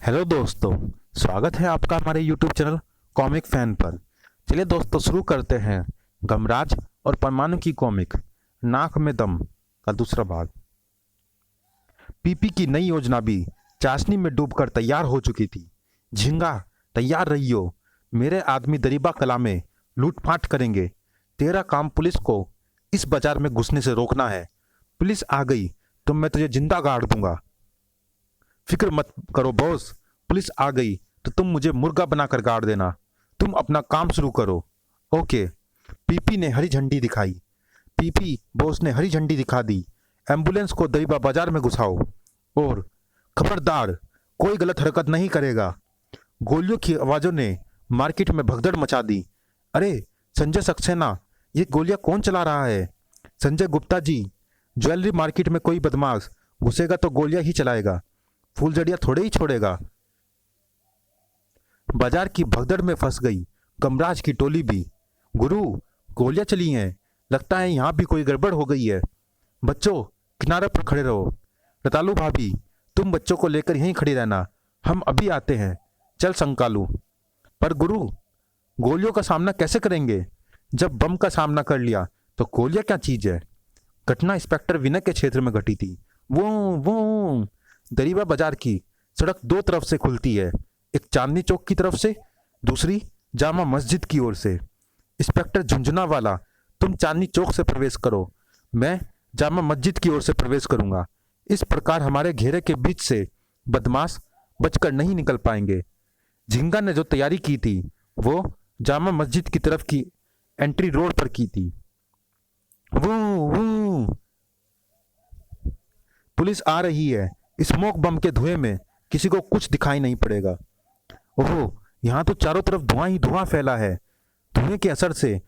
Hello दोस्तों, स्वागत है आपका हमारे यूट्यूब चैनल कॉमिक फैन पर। चलिए दोस्तों, शुरू करते हैं गमराज और परमाणु की कॉमिक नाक में दम का दूसरा भाग। पीपी की नई योजना भी चाशनी में डूबकर तैयार हो चुकी थी। झिंगा, तैयार रहियो, मेरे आदमी दरीबा कला में लूटपाट करेंगे। तेरा काम पुलिस को इस बाजार में घुसने से रोकना है। पुलिस आ गई तो मैं तुझे जिंदा गाड़ दूंगा। फिक्र मत करो बॉस, पुलिस आ गई तो तुम मुझे मुर्गा बनाकर गाड़ देना। तुम अपना काम शुरू करो। ओके। पीपी ने हरी झंडी दिखाई। पीपी बॉस ने हरी झंडी दिखा दी। एम्बुलेंस को दरीबा बाजार में घुसाओ और खबरदार, कोई गलत हरकत नहीं करेगा। गोलियों की आवाज़ों ने मार्केट में भगदड़ मचा दी। अरे संजय सक्सेना, ये गोलियां कौन चला रहा है? संजय गुप्ता जी, ज्वेलरी मार्केट में कोई बदमाश घुसेगा तो गोलियां ही चलाएगा, फूलझड़ियां थोड़े ही छोड़ेगा। बाजार की भगदड़ में फंस गई गमराज की टोली भी। गुरु, गोलियां चली हैं, लगता है यहां भी कोई गड़बड़ हो गई है। बच्चों, किनारे पर खड़े रहो। रतालू भाभी, तुम बच्चों को लेकर यहीं खड़ी रहना, हम अभी आते हैं। चल संकालू। पर गुरु, गोलियों का सामना कैसे करेंगे? जब बम का सामना कर लिया तो गोलियां क्या चीज है? घटना इंस्पेक्टर विनय के क्षेत्र में घटी थी। वो दरीबा बाजार की सड़क दो तरफ से खुलती है, एक चांदनी चौक की तरफ से, दूसरी जामा मस्जिद की ओर से। इंस्पेक्टर झुंझुना वाला, तुम चांदनी चौक से प्रवेश करो, मैं जामा मस्जिद की ओर से प्रवेश करूंगा। इस प्रकार हमारे घेरे के बीच से बदमाश बचकर नहीं निकल पाएंगे। झिंगा ने जो तैयारी की थी वो जामा मस्जिद की तरफ की एंट्री रोड पर की थी। वो पुलिस आ रही है। स्मोक बम के धुएं में किसी को कुछ दिखाई नहीं पड़ेगा। ओहो, यहाँ तो चारों तरफ धुआं ही धुआं फैला है। धुएं के असर से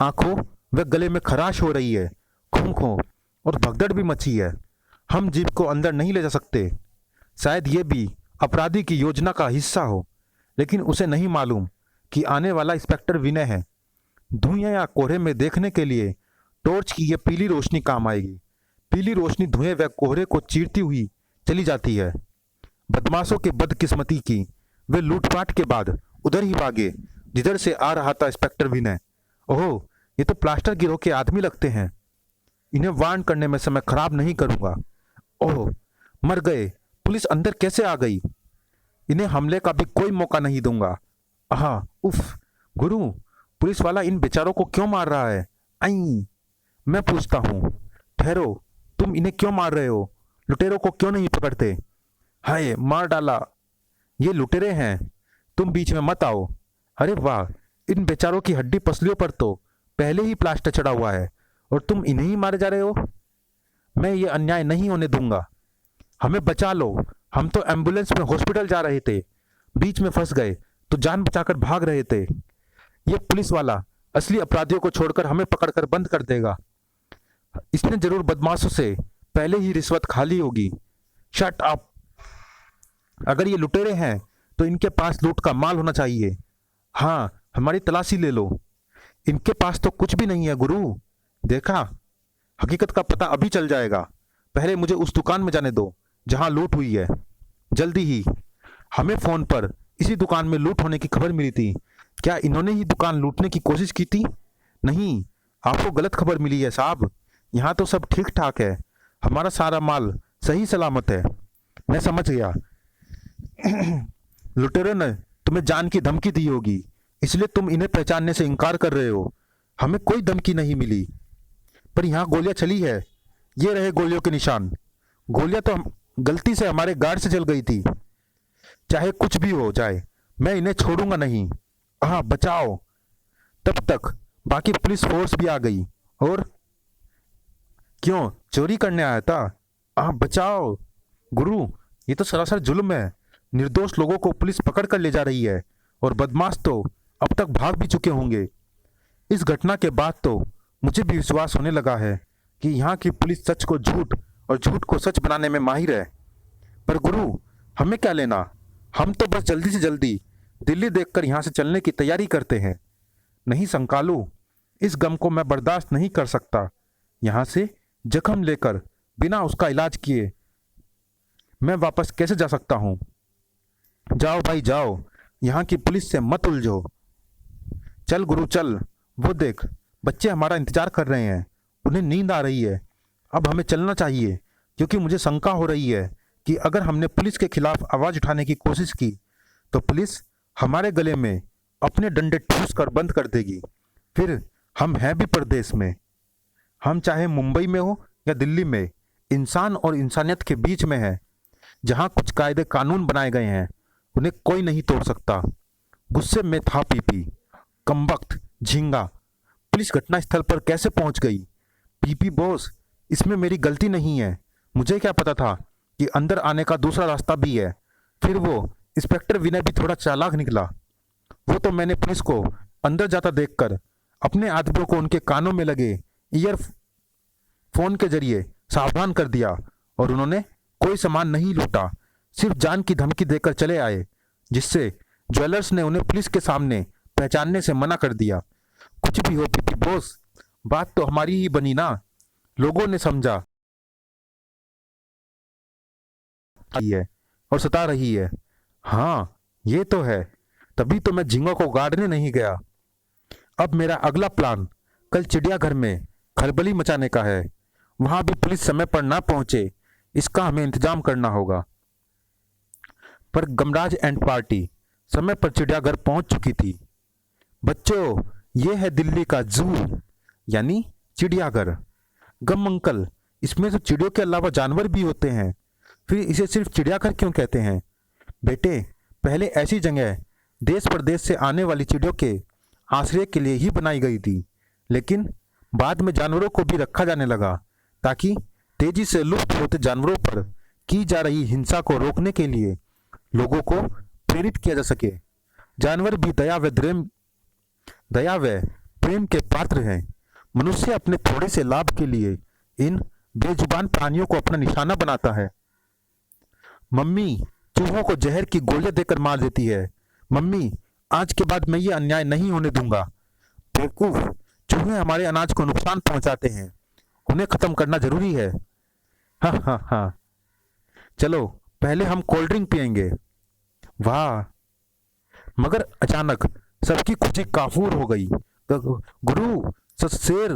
आंखों व गले में खराश हो रही है। खो खो और भगदड़ भी मची है। हम जीप को अंदर नहीं ले जा सकते। शायद ये भी अपराधी की योजना का हिस्सा हो, लेकिन उसे नहीं मालूम कि आने वाला इंस्पेक्टर विनय है। धुएं या कोहरे में देखने के लिए टॉर्च की यह पीली रोशनी काम आएगी। पीली रोशनी धुएं व कोहरे को चीरती हुई चली जाती है। बदमाशों के बदकिस्मती की वे लूटपाट के बाद उधर ही भागे जिधर से आ रहा था इंस्पेक्टर विनय। ओह, ये तो प्लास्टर गिरोह के आदमी लगते हैं। इन्हें वार्न करने में समय खराब नहीं करूंगा। ओह, मर गए। पुलिस अंदर कैसे आ गई? इन्हें हमले का भी कोई मौका नहीं दूंगा। आहा, उफ। गुरु, पुलिस वाला इन बेचारों को क्यों मार रहा है? आई, मैं पूछता हूँ। ठहरो, तुम इन्हें क्यों मार रहे हो? लुटेरों को क्यों नहीं पकड़ते? हाय, मार डाला। ये लुटेरे हैं, तुम बीच में मत आओ। अरे वाह, इन बेचारों की हड्डी पसलियों पर तो पहले ही प्लास्टर चढ़ा हुआ है और तुम इन्हें ही मारे जा रहे हो। मैं ये अन्याय नहीं होने दूंगा। हमें बचा लो, हम तो एम्बुलेंस में हॉस्पिटल जा रहे थे, बीच में फंस गए तो जान बचाकर भाग रहे थे। ये पुलिस वाला असली अपराधियों को छोड़कर हमें पकड़कर बंद कर देगा। इसने जरूर बदमाशों से पहले ही रिश्वत खा ली होगी। Shut up. अगर ये लुटेरे हैं तो इनके पास लूट का माल होना चाहिए। हाँ, हमारी तलाशी ले लो। इनके पास तो कुछ भी नहीं है गुरु। देखा, हकीकत का पता अभी चल जाएगा। पहले मुझे उस दुकान में जाने दो जहां लूट हुई है। जल्दी ही। हमें फोन पर इसी दुकान में लूट होने की खबर मिली थी। क्या इन्होंने ही दुकान लूटने की कोशिश की थी? नहीं, आपको गलत खबर मिली है साहब। यहाँ तो सब ठीक ठाक है, हमारा सारा माल सही सलामत है। मैं समझ गया। लुटेरों ने तुम्हें जान की धमकी दी होगी, इसलिए तुम इन्हें पहचानने से इनकार कर रहे हो। हमें कोई धमकी नहीं मिली, पर यहाँ गोलियां चली है। ये रहे गोलियों के निशान। गोलियां तो गलती से हमारे गार्ड से चल गई थी। चाहे कुछ भी हो जाए, मैं इन्हें छोड़ूंगा नहीं। हाँ, बचाओ। तब तक बाकी पुलिस फोर्स भी आ गई। और क्यों, चोरी करने आया था? हाँ, बचाओ। गुरु, ये तो सरासर जुल्म है। निर्दोष लोगों को पुलिस पकड़ कर ले जा रही है और बदमाश तो अब तक भाग भी चुके होंगे। इस घटना के बाद तो मुझे भी विश्वास होने लगा है कि यहाँ की पुलिस सच को झूठ और झूठ को सच बनाने में माहिर है। पर गुरु, हमें क्या लेना? हम तो बस जल्दी से जल्दी दिल्ली देखकर यहाँ से चलने की तैयारी करते हैं। नहीं संकालू, इस गम को मैं बर्दाश्त नहीं कर सकता। यहाँ से जख्म लेकर बिना उसका इलाज किए मैं वापस कैसे जा सकता हूँ? जाओ भाई जाओ, यहाँ की पुलिस से मत उलझो। चल गुरु चल, वो देख बच्चे हमारा इंतजार कर रहे हैं, उन्हें नींद आ रही है। अब हमें चलना चाहिए, क्योंकि मुझे शंका हो रही है कि अगर हमने पुलिस के खिलाफ आवाज उठाने की कोशिश की तो पुलिस हमारे गले में अपने डंडे ठूस कर बंद कर देगी। फिर हम हैं भी परदेश में, हम चाहे मुंबई में हो या दिल्ली में, इंसान और इंसानियत के बीच में है, जहाँ कुछ कायदे कानून बनाए गए हैं उन्हें कोई नहीं तोड़ सकता। गुस्से में था पीपी। कमबख्त झींगा, पुलिस घटनास्थल पर कैसे पहुंच गई? पीपी बॉस, इसमें मेरी गलती नहीं है। मुझे क्या पता था कि अंदर आने का दूसरा रास्ता भी है। फिर वो इंस्पेक्टर विनय भी थोड़ा चालाक निकला। वो तो मैंने पुलिस को अंदर जाता देखकर अपने आदमियों को उनके कानों में लगे ईयरफोन के जरिए सावधान कर दिया और उन्होंने कोई सामान नहीं लूटा, सिर्फ जान की धमकी देकर चले आए, जिससे ज्वेलर्स ने उन्हें पुलिस के सामने पहचानने से मना कर दिया। कुछ भी हो पीपी बॉस, बात तो हमारी ही बनी ना। लोगों ने समझा है और सता रही है। हाँ ये तो है, तभी तो मैं झींगा को गाड़ने नहीं गया। अब मेरा अगला प्लान कल चिड़ियाघर में खलबली मचाने का है। वहां भी पुलिस समय पर ना पहुंचे, इसका हमें इंतजाम करना होगा। पर गमराज एंड पार्टी समय पर चिड़ियाघर पहुंच चुकी थी। बच्चों, ये है दिल्ली का जू, यानी चिड़ियाघर। गम अंकल, इसमें तो चिड़ियों के अलावा जानवर भी होते हैं, फिर इसे सिर्फ चिड़ियाघर क्यों कहते हैं? बेटे, पहले ऐसी जगह देश प्रदेश से आने वाली चिड़ियों के आश्रय के लिए ही बनाई गई थी, लेकिन बाद में जानवरों को भी रखा जाने लगा, ताकि तेजी से लुप्त होते जानवरों पर की जा रही हिंसा को रोकने के लिए लोगों को प्रेरित किया जा सके। जानवर भी दया व प्रेम के पात्र हैं। मनुष्य अपने थोड़े से लाभ के लिए इन बेजुबान प्राणियों को अपना निशाना बनाता है। मम्मी चूहों को जहर की गोलियां देकर मार देती है। मम्मी, आज के बाद मैं ये अन्याय नहीं होने दूंगा। बेवकूफ, चूहे हमारे अनाज को नुकसान पहुंचाते हैं, उन्हें खत्म करना जरूरी है। हाँ हाँ हाँ, चलो पहले हम कोल्ड ड्रिंक पियेंगे। वाह! मगर अचानक सबकी खुशी काफूर हो गई। गुरु, शेर,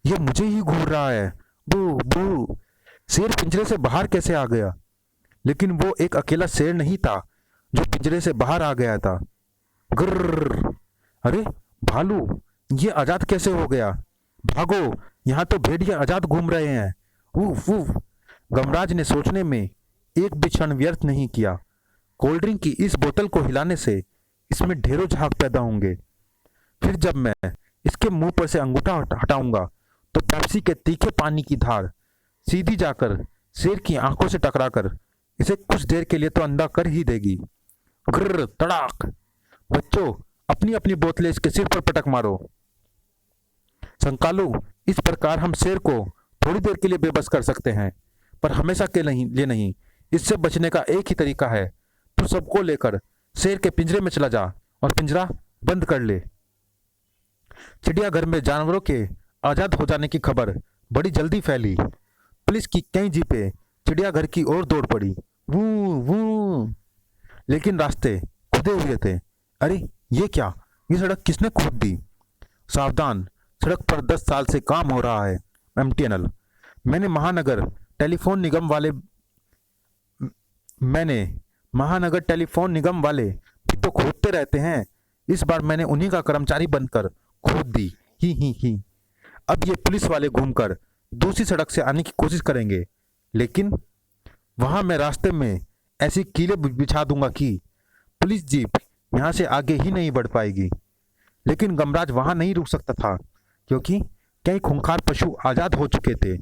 ये मुझे ही घूर रहा है। बू बू। शेर पिंजरे से बाहर कैसे आ गया? लेकिन वो एक अकेला शेर नहीं था जो पिंजरे से बाहर आ गया था। ग्रर! अरे भालू, ये आजाद कैसे हो गया? भागो, यहाँ तो भेड़िया आजाद घूम रहे हैं। उफ उफ। गमराज ने सोचने में एक भी क्षण व्यर्थ नहीं किया। कोल्ड ड्रिंक की इस बोतल को हिलाने से इसमें ढेरों झाग पैदा होंगे। फिर जब मैं इसके मुंह पर से अंगूठा हटाऊंगा तो पेप्सी के तीखे पानी की धार सीधी जाकर शेर की आंखों से टकराकर इसे कुछ देर के लिए तो अंधा कर ही देगी। ग्रर तड़ाक। बच्चों, अपनी अपनी बोतलें इसके सिर पर पटक मारो। संकालू, इस प्रकार हम शेर को थोड़ी देर के लिए बेबस कर सकते हैं, पर हमेशा के लिए नहीं। इससे बचने का एक ही तरीका है, तू सबको लेकर शेर के पिंजरे में चला जा और पिंजरा बंद कर ले। चिड़ियाघर में जानवरों के आजाद हो जाने की खबर बड़ी जल्दी फैली। पुलिस की कई जीपें चिड़ियाघर की ओर दौड़ पड़ी। वू वू। लेकिन रास्ते खुदे हुए थे। अरे ये क्या? ये सड़क किसने खोद दी? सावधान, सड़क पर 10 साल से काम हो रहा है। एमटीएनएल। मैंने महानगर टेलीफोन निगम वाले भी तो खोदते रहते हैं। इस बार मैंने उन्हीं का कर्मचारी बनकर खोद दी। ही। अब ये पुलिस वाले घूमकर दूसरी सड़क से आने की कोशिश करेंगे, लेकिन वहां मैं रास्ते में ऐसी कीलें बिछा दूंगा कि पुलिस जीप यहां से आगे ही नहीं बढ़ पाएगी। लेकिन गमराज वहां नहीं रुक सकता था, क्योंकि कई खूंखार पशु आजाद हो चुके थे।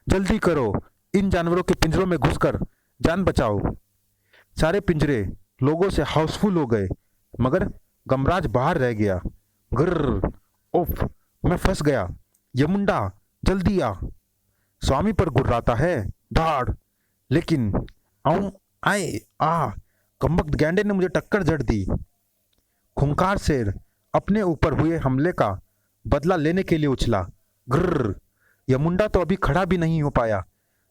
जल्दी करो, इन जानवरों के पिंजरों में घुसकर जान बचाओ। सारे पिंजरे लोगों से हाउसफुल हो गए, मगर गमराज बाहर रह गया। ग्रर! उफ, मैं फंस गया। यमुंडा, जल्दी आ। स्वामी पर गुर्राता है। धाड़! लेकिन आऊं आए आ कमबख्त गैंडे ने मुझे टक्कर जड़ दी। खूंखार शेर अपने ऊपर हुए हमले का बदला लेने के लिए उछला। ग्रर! यमुंडा तो अभी खड़ा भी नहीं हो पाया।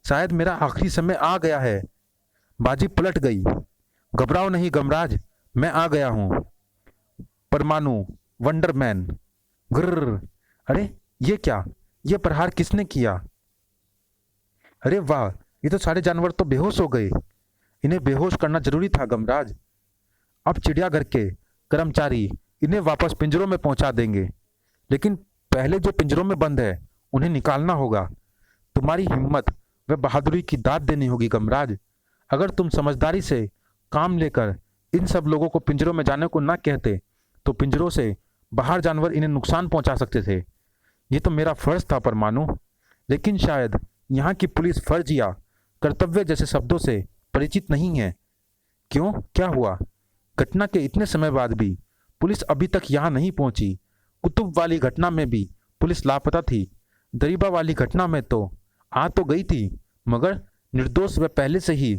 शायद मेरा आखिरी समय आ गया है। बाजी पलट गई। घबराओ नहीं गमराज, मैं आ गया हूँ। परमाणु वंडरमैन। ग्रर। अरे ये क्या, ये प्रहार किसने किया? अरे वाह, ये तो सारे जानवर तो बेहोश हो गए। इन्हें बेहोश करना जरूरी था गमराज। अब चिड़ियाघर के कर्मचारी इन्हें वापस पिंजरों में पहुंचा देंगे, लेकिन पहले जो पिंजरों में बंद है उन्हें निकालना होगा। तुम्हारी हिम्मत व बहादुरी की दाद देनी होगी गमराज। अगर तुम समझदारी से काम लेकर इन सब लोगों को पिंजरों में जाने को ना कहते तो पिंजरों से बाहर जानवर इन्हें नुकसान पहुंचा सकते थे। ये तो मेरा फर्ज था परमाणु, लेकिन शायद यहाँ की पुलिस फर्ज या कर्तव्य जैसे शब्दों से परिचित नहीं है। क्यों, क्या हुआ? घटना के इतने समय बाद भी पुलिस अभी तक यहाँ नहीं पहुंची। कुतुब वाली घटना में भी पुलिस लापता थी। दरीबा वाली घटना में तो आ तो गई थी, मगर निर्दोष व पहले से ही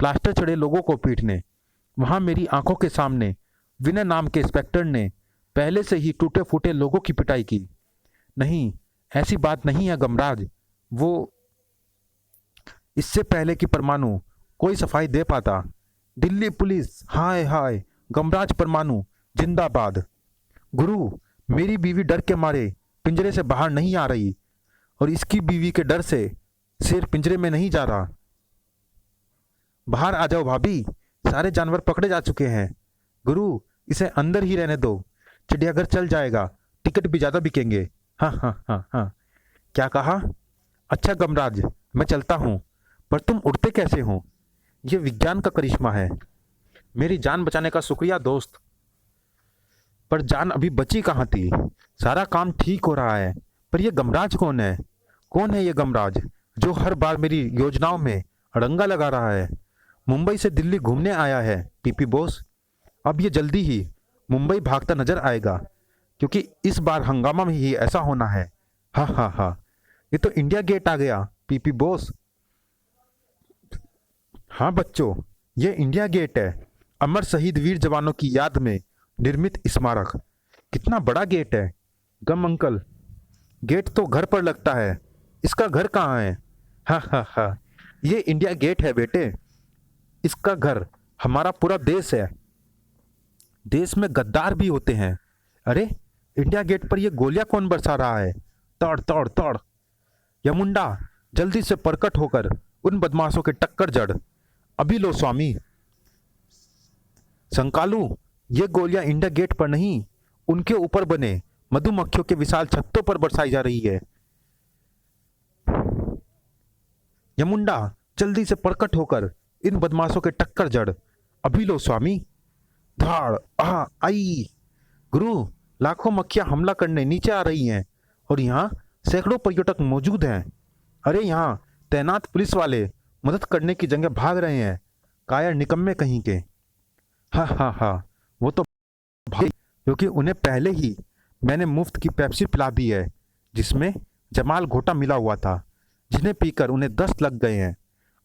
प्लास्टर चढ़े लोगों को पीटने। वहां मेरी आंखों के सामने विनय नाम के इंस्पेक्टर ने पहले से ही टूटे फूटे लोगों की पिटाई की। नहीं, ऐसी बात नहीं है गमराज। वो इससे पहले कि परमाणु कोई सफाई दे पाता, दिल्ली पुलिस, हाय हाय, गमराज परमाणु जिंदाबाद। गुरु, मेरी बीवी डर के मारे पिंजरे से बाहर नहीं आ रही और इसकी बीवी के डर से शेर पिंजरे में नहीं जा रहा। बाहर आ जाओ भाभी, सारे जानवर पकड़े जा चुके हैं। गुरु, इसे अंदर ही रहने दो, चिड़ियाघर चल जाएगा, टिकट भी ज्यादा बिकेंगे। हाँ हाँ हाँ हाँ। क्या कहा? अच्छा गमराज, मैं चलता हूँ, पर तुम उड़ते कैसे हो? ये विज्ञान का करिश्मा है। मेरी जान बचाने का शुक्रिया दोस्त, पर जान अभी बची कहाँ थी? सारा काम ठीक हो रहा है, पर यह गमराज कौन है? कौन है ये गमराज जो हर बार मेरी योजनाओं में अड़ंगा लगा रहा है? मुंबई से दिल्ली घूमने आया है पीपी बॉस। अब ये जल्दी ही मुंबई भागता नजर आएगा, क्योंकि इस बार हंगामा में ही ऐसा होना है। हा हा हा, ये तो इंडिया गेट आ गया पीपी बॉस। हाँ बच्चों, ये इंडिया गेट है, अमर शहीद वीर जवानों की याद में निर्मित स्मारक। कितना बड़ा गेट है। गम अंकल, गेट तो घर पर लगता है, इसका घर कहाँ है? हा हा हा, ये इंडिया गेट है बेटे, इसका घर हमारा पूरा देश है। देश में गद्दार भी होते हैं। अरे, इंडिया गेट पर ये गोलियां कौन बरसा रहा है? तोड़ तोड़ तोड़। यमुंडा, जल्दी से प्रकट होकर उन बदमाशों के टक्कर जड़। अभी लो स्वामी। संकालू, ये गोलियां इंडिया गेट पर नहीं, उनके ऊपर बने मधुमक्खियों के विशाल छत्तों पर बरसाई जा रही है। यमुंडा, जल्दी से प्रकट होकर इन बदमाशों के टक्कर जड़। अभी लो स्वामी। धाड़ आ आई। गुरु, लाखों मक्खियां हमला करने नीचे आ रही हैं और यहाँ सैकड़ों पर्यटक मौजूद हैं। अरे यहाँ तैनात पुलिस वाले मदद करने की जगह भाग रहे हैं, कायर निकम्मे कहीं के। हाँ हाँ हाँ, वो तो भाई, क्योंकि उन्हें पहले ही मैंने मुफ्त की पेप्सी पिला दी है, जिसमें जमाल घोटा मिला हुआ था, जिन्हें पीकर उन्हें 10 लग गए हैं।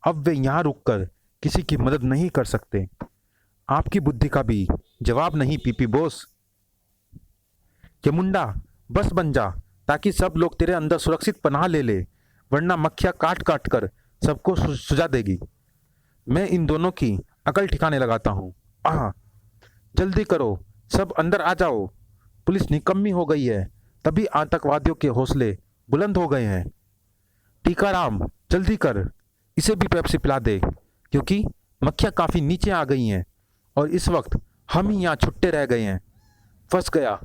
अब वे यहाँ रुककर किसी की मदद नहीं कर सकते। आपकी बुद्धि का भी जवाब नहीं पीपी बॉस। यमुंडा, बस बन जा, ताकि सब लोग तेरे अंदर सुरक्षित पनाह ले ले, वरना मक्खियाँ काट काट कर सबको सुझा देगी। मैं इन दोनों की अकल ठिकाने लगाता हूँ। जल्दी करो, सब अंदर आ जाओ। पुलिस निकम्मी हो गई है, तभी आतंकवादियों के हौसले बुलंद हो गए हैं। टीकाराम, जल्दी कर, इसे भी पेप्सी पिला दे, क्योंकि मक्खियाँ काफ़ी नीचे आ गई हैं और इस वक्त हम ही यहाँ छुट्टे रह गए हैं। फंस गया।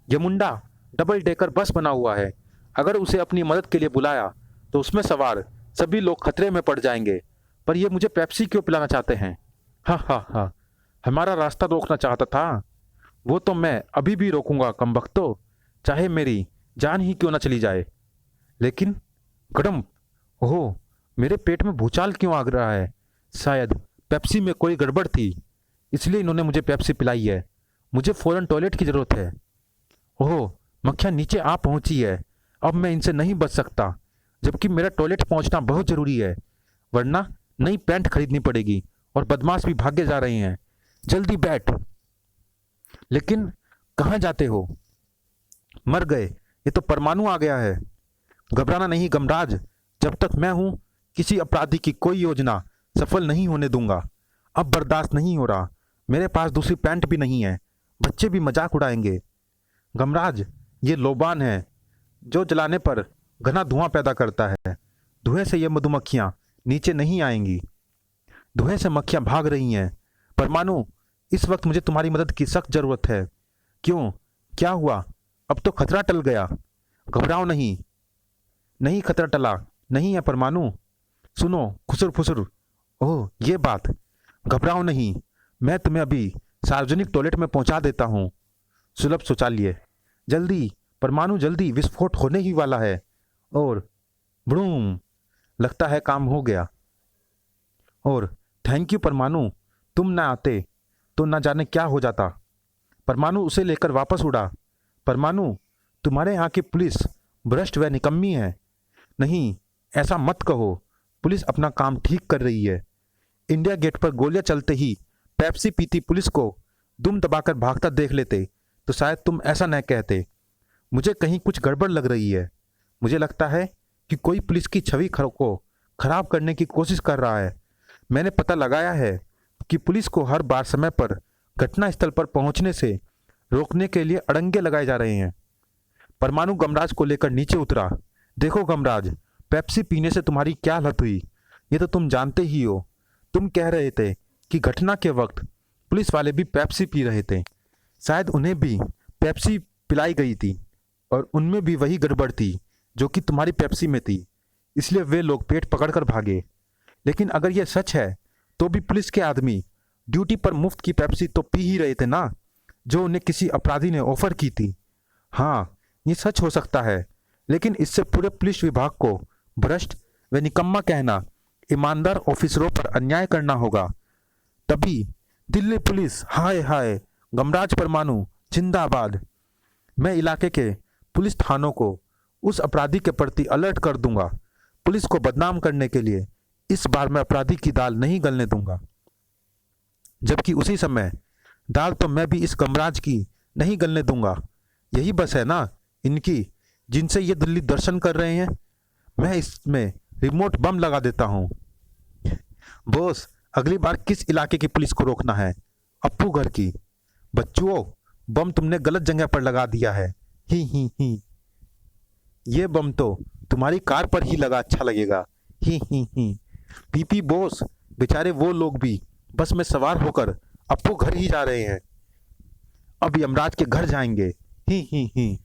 यमुंडा, डबल डेकर बस बना हुआ है, अगर उसे अपनी मदद के लिए बुलाया तो उसमें सवार सभी लोग खतरे में पड़ जाएंगे। पर ये मुझे पेप्सी क्यों पिलाना चाहते हैं? हाँ हाँ हाँ, हमारा रास्ता रोकना चाहता था। वो तो मैं अभी भी रोकूंगा कमबख्तो, चाहे मेरी जान ही क्यों ना चली जाए। लेकिन गड़म, ओह, मेरे पेट में भूचाल क्यों आ रहा है? शायद पेप्सी में कोई गड़बड़ थी, इसलिए इन्होंने मुझे पेप्सी पिलाई है। मुझे फौरन टॉयलेट की ज़रूरत है। ओह, मक्खियाँ नीचे आ पहुंची है, अब मैं इनसे नहीं बच सकता, जबकि मेरा टॉयलेट पहुंचना बहुत ज़रूरी है, वरना नई पैंट खरीदनी पड़ेगी और बदमाश भी भागे जा रहे हैं। जल्दी बैठ। लेकिन कहाँ जाते हो? मर गए, ये तो परमाणु आ गया है। घबराना नहीं गमराज, जब तक मैं हूं किसी अपराधी की कोई योजना सफल नहीं होने दूंगा। अब बर्दाश्त नहीं हो रहा। मेरे पास दूसरी पैंट भी नहीं है। बच्चे भी मजाक उड़ाएंगे। गमराज, ये लोबान है जो जलाने पर घना धुआं पैदा करता है। धुएं से ये मधुमक्खियां नीचे नहीं आएंगी। धुएं से मक्खियां भाग रही हैं। परमाणु, इस वक्त मुझे तुम्हारी मदद की सख्त जरूरत है। क्यों? क्या हुआ? अब तो खतरा टल गया। घबराओ नहीं। नहीं, खतरा टला नहीं है परमाणु। सुनो, खुसुर फुसुर। ओह, ये बात। घबराओ नहीं, मैं तुम्हें अभी सार्वजनिक टॉयलेट में पहुंचा देता हूँ। सुलभ शौचालय। जल्दी परमाणु, जल्दी, विस्फोट होने ही वाला है। और ब्रूम, लगता है काम हो गया। और थैंक यू परमाणु, तुम ना आते तो ना जाने क्या हो जाता। परमाणु उसे लेकर वापस उड़ा। परमाणु, तुम्हारे यहाँ की पुलिस भ्रष्ट व निकम्मी है। नहीं, ऐसा मत कहो। पुलिस अपना काम ठीक कर रही है। इंडिया गेट पर गोलियां चलते ही पेप्सी पीती पुलिस को दुम दबाकर भागता देख लेते तो शायद तुम ऐसा न कहते। मुझे कहीं कुछ गड़बड़ लग रही है। मुझे लगता है कि कोई पुलिस की छवि को खराब करने की कोशिश कर रहा है। मैंने पता लगाया है कि पुलिस को हर बार समय पर घटना स्थल पर पहुंचने से रोकने के लिए अड़ंगे लगाए जा रहे हैं। परमाणु गमराज को लेकर नीचे उतरा। देखो गमराज, पेप्सी पीने से तुम्हारी क्या हालत हुई, ये तो तुम जानते ही हो। तुम कह रहे थे कि घटना के वक्त पुलिस वाले भी पेप्सी पी रहे थे। शायद उन्हें भी पेप्सी पिलाई गई थी और उनमें भी वही गड़बड़ थी जो कि तुम्हारी पेप्सी में थी, इसलिए वे लोग पेट पकड़कर भागे। लेकिन अगर यह सच है तो भी पुलिस के आदमी ड्यूटी पर मुफ्त की पेप्सी तो पी ही रहे थे ना, जो उन्हें किसी अपराधी ने ऑफर की थी। हाँ, ये सच हो सकता है, लेकिन इससे पूरे पुलिस विभाग को भ्रष्ट व निकम्मा कहना, ईमानदार ऑफिसरों पर अन्याय करना होगा। तभी दिल्ली पुलिस, हाय हाय, गमराज परमाणु जिंदाबाद। मैं इलाके के पुलिस थानों को उस अपराधी के प्रति अलर्ट कर दूंगा। पुलिस को बदनाम करने के लिए इस बार मैं अपराधी की दाल नहीं गलने दूंगा। जबकि उसी समय दाल तो मैं भी इस गमराज की नहीं गलने दूंगा। यही बस है ना इनकी, जिनसे ये दिल्ली दर्शन कर रहे हैं। मैं इसमें रिमोट बम लगा देता हूँ। बॉस, अगली बार किस इलाके की पुलिस को रोकना है? अप्पू घर की। बच्चों, बम तुमने गलत जगह पर लगा दिया है। ही। ये बम तो तुम्हारी कार पर ही लगा अच्छा लगेगा। ही। पीपी बॉस, बेचारे वो लोग भी बस में सवार होकर अप्पू घर ही जा रहे हैं। अब यमराज के घर जाएंगे। ही।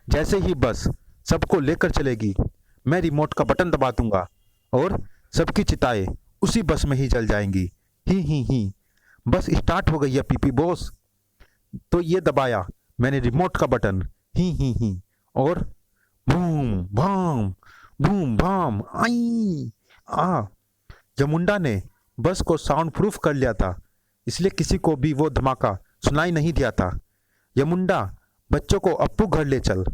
जैसे ही बस सबको लेकर चलेगी, मैं रिमोट का बटन दबा दूंगा और सबकी चिताएं उसी बस में ही जल जाएंगी। ही। बस स्टार्ट हो गई है पीपी बॉस। तो ये दबाया मैंने रिमोट का बटन। ही। और बूम भाम, बूम भाम, आई आ। जमुंडा ने बस को साउंड प्रूफ कर लिया था, इसलिए किसी को भी वो धमाका सुनाई नहीं दिया था। यमुंडा, बच्चों को अप्पू घर ले चल।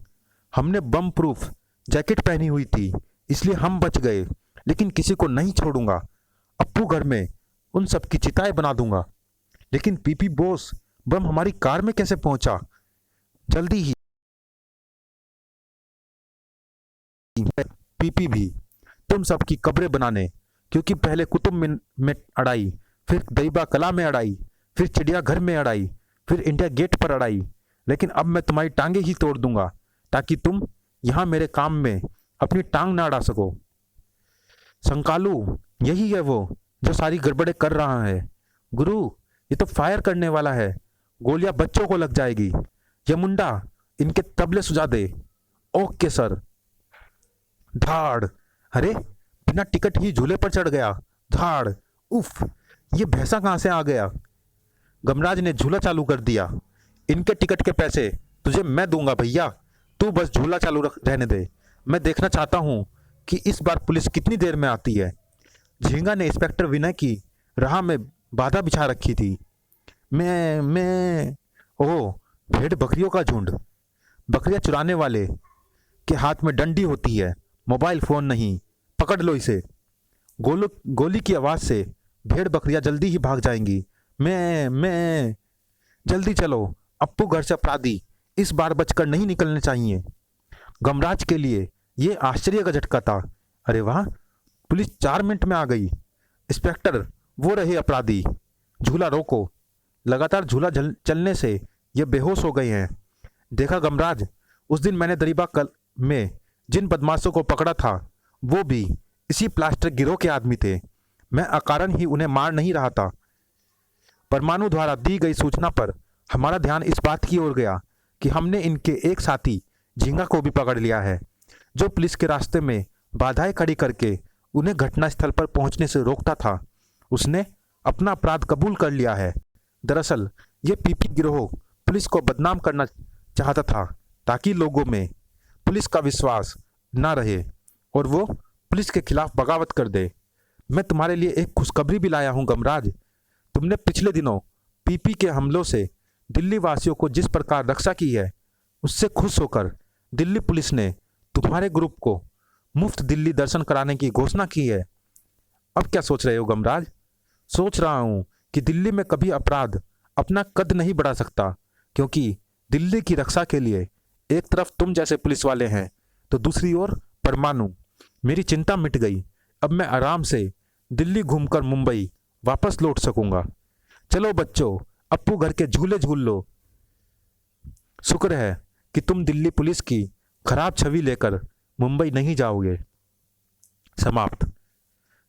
हमने बम प्रूफ जैकेट पहनी हुई थी, इसलिए हम बच गए, लेकिन किसी को नहीं छोड़ूंगा। अप्पू घर में उन सब की चिताएं बना दूंगा। लेकिन पीपी बॉस, बम हमारी कार में कैसे पहुंचा? जल्दी ही पीपी भी तुम सबकी कब्रें बनाने, क्योंकि पहले कुतुब में अड़ाई, फिर दैबा कला में अड़ाई, फिर चिड़ियाघर में अड़ाई, फिर इंडिया गेट पर अड़ाई। लेकिन अब मैं तुम्हारी टांगे ही तोड़ दूंगा ताकि तुम यहां मेरे काम में अपनी टांग ना अड़ा सको। संकालू, यही है वो जो सारी गड़बड़े कर रहा है। गुरु, ये तो फायर करने वाला है, गोलियां बच्चों को लग जाएगी। यमुंडा, इनके तबले सुझा दे। Okay sir. धाड़। अरे, बिना टिकट ही झूले पर चढ़ गया। धाड़। उफ, ये भैंसा कहां से आ गया? गमराज ने झूला चालू कर दिया। इनके टिकट के पैसे तुझे मैं दूंगा भैया, तू बस झूला चालू रहने दे। मैं देखना चाहता हूं कि इस बार पुलिस कितनी देर में आती है। झींगा ने इंस्पेक्टर विनय की राह में बाधा बिछा रखी थी। मैं ओह, भेड़ बकरियों का झुंड। बकरियां चुराने वाले के हाथ में डंडी होती है, मोबाइल फोन नहीं। पकड़ लो इसे। गोली की आवाज से भेड़ बकरियां जल्दी ही भाग जाएंगी। मैं जल्दी चलो। अप्पू घर से अपराधी इस बार बचकर नहीं निकलने चाहिए। गमराज के लिए ये आश्चर्य का झटका था। अरे वाह, पुलिस 4 मिनट में आ गई। इंस्पेक्टर, वो रहे अपराधी। झूला रोको। लगातार झूला चलने से ये बेहोश हो गए हैं। देखा गमराज, उस दिन मैंने दरिबा कल में जिन बदमाशों को पकड़ा था वो भी इसी प्लास्टर गिरोह के आदमी थे। मैं अकारण ही उन्हें मार नहीं रहा था। परमाणु द्वारा दी गई सूचना पर हमारा ध्यान इस बात की ओर गया कि हमने इनके एक साथी झींगा को भी पकड़ लिया है, जो पुलिस के रास्ते में बाधाएं खड़ी करके उन्हें घटनास्थल पर पहुंचने से रोकता था। उसने अपना अपराध कबूल कर लिया है। दरअसल ये पीपी गिरोह पुलिस को बदनाम करना चाहता था ताकि लोगों में पुलिस का विश्वास ना रहे और वो पुलिस के खिलाफ बगावत कर दे। मैं तुम्हारे लिए एक खुशखबरी भी लाया हूं गमराज। तुमने पिछले दिनों पीपी के हमलों से दिल्ली वासियों को जिस प्रकार रक्षा की है, उससे खुश होकर दिल्ली पुलिस ने तुम्हारे ग्रुप को मुफ्त दिल्ली दर्शन कराने की घोषणा की है। अब क्या सोच रहे हो गमराज? सोच रहा हूं कि दिल्ली में कभी अपराध अपना कद नहीं बढ़ा सकता, क्योंकि दिल्ली की रक्षा के लिए एक तरफ तुम जैसे पुलिस वाले हैं तो दूसरी ओर परमाणु। मेरी चिंता मिट गई। अब मैं आराम से दिल्ली घूमकर मुंबई वापस लौट सकूंगा। चलो बच्चों, अप्पू घर के झूले झूल लो। शुक्र है कि तुम दिल्ली पुलिस की खराब छवि लेकर मुंबई नहीं जाओगे। समाप्त।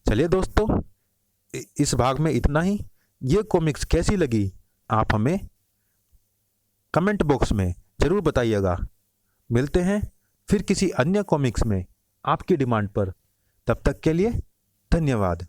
चलिए दोस्तों, इस भाग में इतना ही। ये कॉमिक्स कैसी लगी आप हमें कमेंट बॉक्स में ज़रूर बताइएगा। मिलते हैं फिर किसी अन्य कॉमिक्स में आपकी डिमांड पर। तब तक के लिए धन्यवाद।